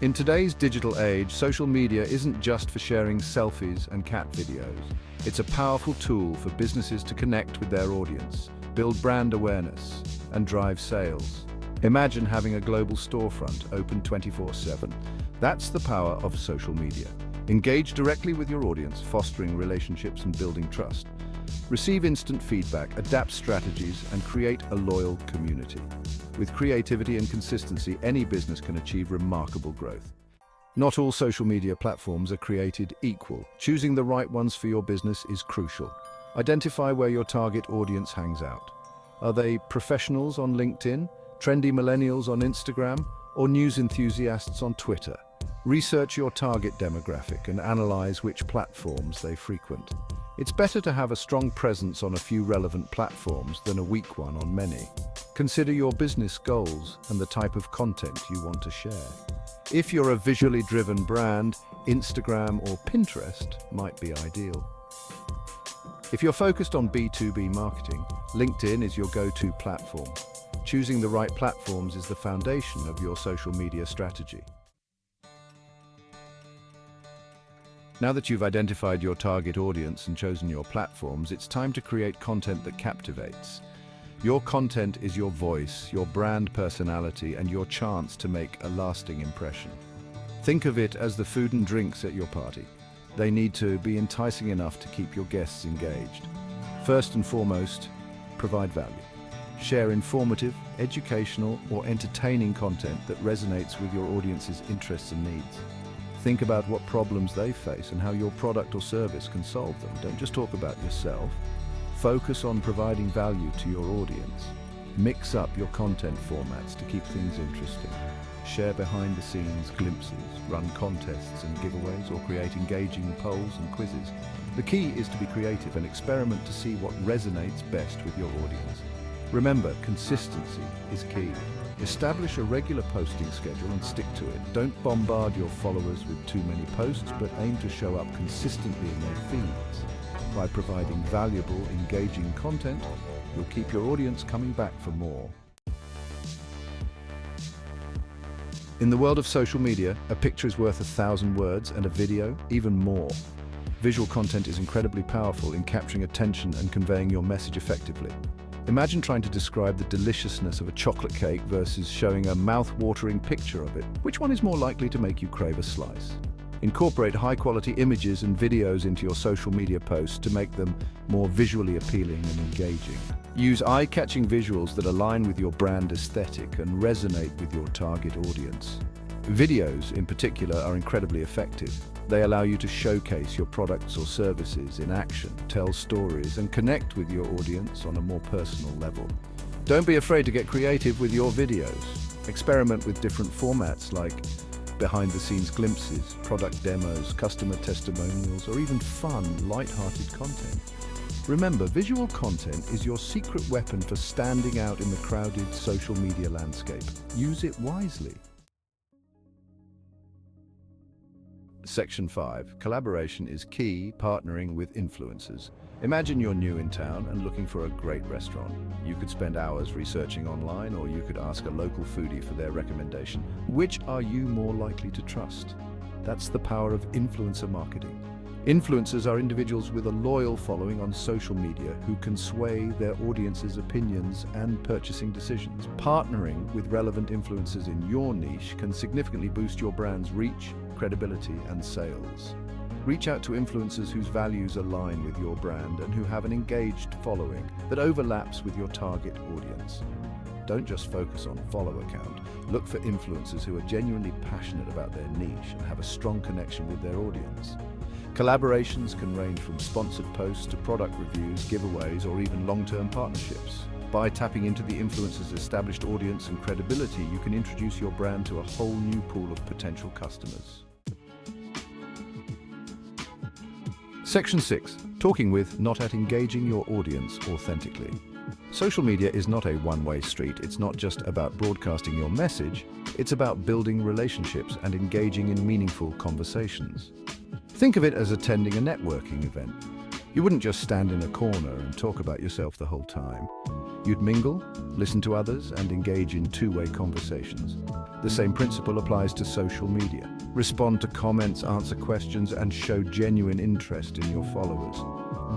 In today's digital age, social media isn't just for sharing selfies and cat videos. It's a powerful tool for businesses to connect with their audience, build brand awareness, and drive sales. Imagine having a global storefront open 24/7. That's the power of social media. Engage directly with your audience, fostering relationships and building trust. Receive instant feedback, adapt strategies, and create a loyal community. With creativity and consistency, any business can achieve remarkable growth. Not all social media platforms are created equal. Choosing the right ones for your business is crucial. Identify where your target audience hangs out. Are they professionals on LinkedIn, trendy millennials on Instagram, or news enthusiasts on Twitter? Research your target demographic and analyze which platforms they frequent. It's better to have a strong presence on a few relevant platforms than a weak one on many. Consider your business goals and the type of content you want to share. If you're a visually driven brand, Instagram or Pinterest might be ideal. If you're focused on B2B marketing, LinkedIn is your go-to platform. Choosing the right platforms is the foundation of your social media strategy. Now that you've identified your target audience and chosen your platforms, it's time to create content that captivates. Your content is your voice, your brand personality, and your chance to make a lasting impression. Think of it as the food and drinks at your party. They need to be enticing enough to keep your guests engaged. First and foremost, provide value. Share informative, educational, or entertaining content that resonates with your audience's interests and needs. Think about what problems they face and how your product or service can solve them. Don't just talk about yourself. Focus on providing value to your audience. Mix up your content formats to keep things interesting. Share behind-the-scenes glimpses, run contests and giveaways, or create engaging polls and quizzes. The key is to be creative and experiment to see what resonates best with your audience. Remember, consistency is key. Establish a regular posting schedule and stick to it. Don't bombard your followers with too many posts, but aim to show up consistently in their feeds. By providing valuable, engaging content, you'll keep your audience coming back for more. In the world of social media, a picture is worth 1,000 words, and a video, even more. Visual content is incredibly powerful in capturing attention and conveying your message effectively. Imagine trying to describe the deliciousness of a chocolate cake versus showing a mouth-watering picture of it. Which one is more likely to make you crave a slice? Incorporate high-quality images and videos into your social media posts to make them more visually appealing and engaging. Use eye-catching visuals that align with your brand aesthetic and resonate with your target audience. Videos, in particular, are incredibly effective. They allow you to showcase your products or services in action, tell stories, and connect with your audience on a more personal level. Don't be afraid to get creative with your videos. Experiment with different formats like behind-the-scenes glimpses, product demos, customer testimonials, or even fun, light-hearted content. Remember, visual content is your secret weapon for standing out in the crowded social media landscape. Use it wisely. Section 5. Collaboration is key, partnering with influencers. Imagine you're new in town and looking for a great restaurant. You could spend hours researching online, or you could ask a local foodie for their recommendation. Which are you more likely to trust? That's the power of influencer marketing. Influencers are individuals with a loyal following on social media who can sway their audience's opinions and purchasing decisions. Partnering with relevant influencers in your niche can significantly boost your brand's reach, credibility, and sales. Reach out to influencers whose values align with your brand and who have an engaged following that overlaps with your target audience. Don't just focus on follower count. Look for influencers who are genuinely passionate about their niche and have a strong connection with their audience. Collaborations can range from sponsored posts to product reviews, giveaways, or even long-term partnerships. By tapping into the influencer's established audience and credibility, you can introduce your brand to a whole new pool of potential customers. Section 6. Talking with, not at engaging your audience authentically. Social media is not a one-way street. It's not just about broadcasting your message. It's about building relationships and engaging in meaningful conversations. Think of it as attending a networking event. You wouldn't just stand in a corner and talk about yourself the whole time. You'd mingle, listen to others, and engage in two-way conversations. The same principle applies to social media. Respond to comments, answer questions, and show genuine interest in your followers.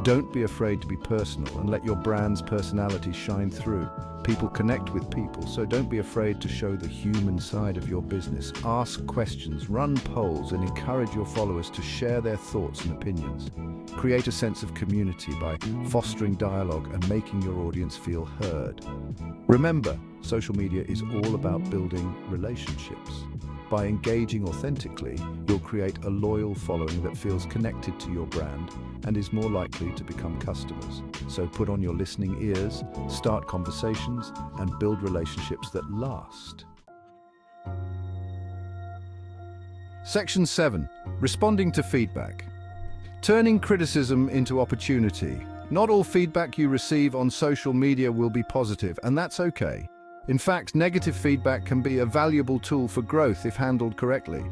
Don't be afraid to be personal and let your brand's personality shine through. People connect with people, so don't be afraid to show the human side of your business. Ask questions, run polls, and encourage your followers to share their thoughts and opinions. Create a sense of community by fostering dialogue and making your audience feel heard. Remember, social media is all about building relationships. By engaging authentically, you'll create a loyal following that feels connected to your brand and is more likely to become customers. So put on your listening ears, start conversations, and build relationships that last. Section 7. Responding to feedback. Turning criticism into opportunity. Not all feedback you receive on social media will be positive, and that's okay. In fact, negative feedback can be a valuable tool for growth if handled correctly.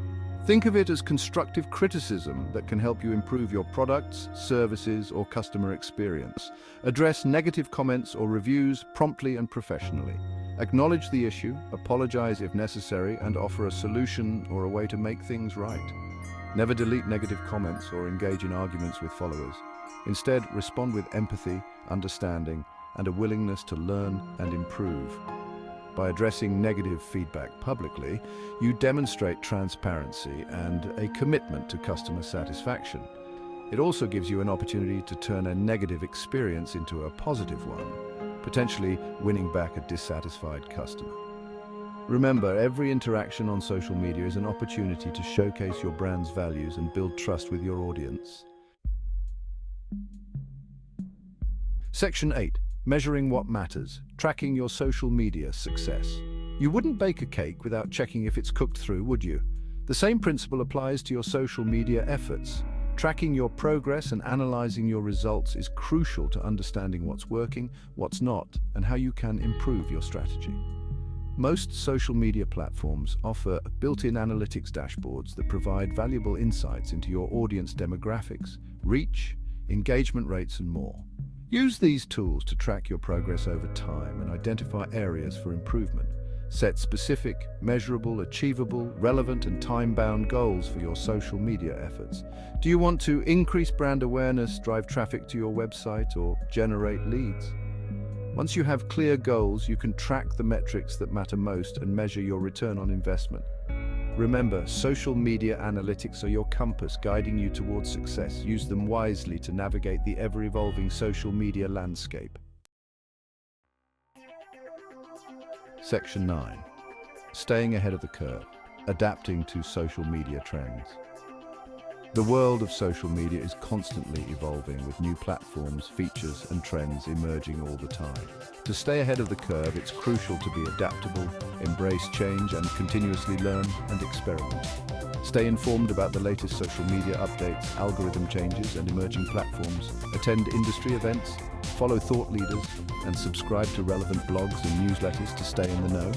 Think of it as constructive criticism that can help you improve your products, services, or customer experience. Address negative comments or reviews promptly and professionally. Acknowledge the issue, apologize if necessary, and offer a solution or a way to make things right. Never delete negative comments or engage in arguments with followers. Instead, respond with empathy, understanding, and a willingness to learn and improve. By addressing negative feedback publicly, you demonstrate transparency and a commitment to customer satisfaction. It also gives you an opportunity to turn a negative experience into a positive one, potentially winning back a dissatisfied customer. Remember, every interaction on social media is an opportunity to showcase your brand's values and build trust with your audience. Section 8. Measuring what matters. Tracking your social media success. You wouldn't bake a cake without checking if it's cooked through, would you? The same principle applies to your social media efforts. Tracking your progress and analyzing your results is crucial to understanding what's working, what's not, and how you can improve your strategy. Most social media platforms offer built-in analytics dashboards that provide valuable insights into your audience demographics, reach, engagement rates, and more. Use these tools to track your progress over time and identify areas for improvement. Set specific, measurable, achievable, relevant, and time-bound goals for your social media efforts. Do you want to increase brand awareness, drive traffic to your website, or generate leads? Once you have clear goals, you can track the metrics that matter most and measure your return on investment. Remember, social media analytics are your compass guiding you towards success. Use them wisely to navigate the ever-evolving social media landscape. Section 9. Staying ahead of the curve. Adapting to social media trends. The world of social media is constantly evolving with new platforms, features, and trends emerging all the time. To stay ahead of the curve, it's crucial to be adaptable, embrace change, and continuously learn and experiment. Stay informed about the latest social media updates, algorithm changes, and emerging platforms. Attend industry events, follow thought leaders, and subscribe to relevant blogs and newsletters to stay in the know.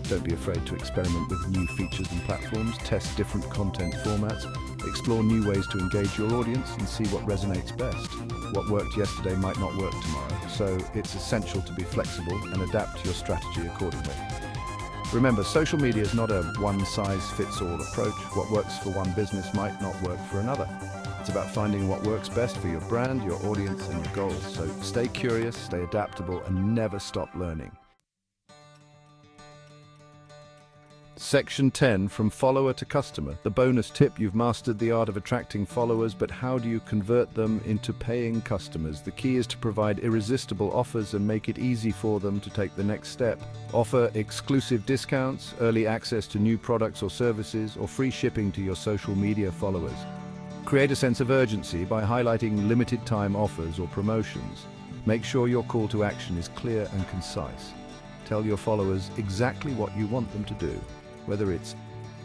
Don't be afraid to experiment with new features and platforms, test different content formats, explore new ways to engage your audience, and see what resonates best. What worked yesterday might not work tomorrow, so it's essential to be flexible and adapt your strategy accordingly. Remember, social media is not a one-size-fits-all approach. What works for one business might not work for another. It's about finding what works best for your brand, your audience, and your goals. So stay curious, stay adaptable, and never stop learning. Section 10, from follower to customer. The bonus tip: you've mastered the art of attracting followers, but how do you convert them into paying customers? The key is to provide irresistible offers and make it easy for them to take the next step. Offer exclusive discounts, early access to new products or services, or free shipping to your social media followers. Create a sense of urgency by highlighting limited time offers or promotions. Make sure your call to action is clear and concise. Tell your followers exactly what you want them to do, whether it's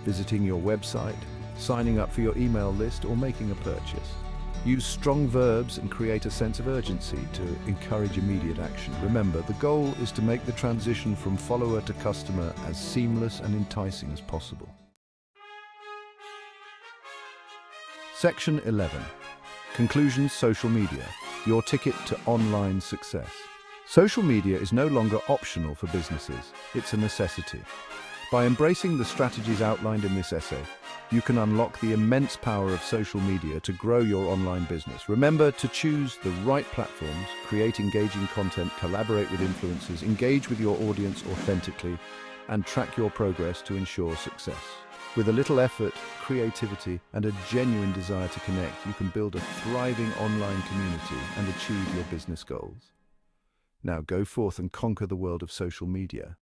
visiting your website, signing up for your email list, or making a purchase. Use strong verbs and create a sense of urgency to encourage immediate action. Remember, the goal is to make the transition from follower to customer as seamless and enticing as possible. Section 11. Conclusions: social media, your ticket to online success. Social media is no longer optional for businesses, it's a necessity. By embracing the strategies outlined in this essay, you can unlock the immense power of social media to grow your online business. Remember to choose the right platforms, create engaging content, collaborate with influencers, engage with your audience authentically, and track your progress to ensure success. With a little effort, creativity, and a genuine desire to connect, you can build a thriving online community and achieve your business goals. Now go forth and conquer the world of social media.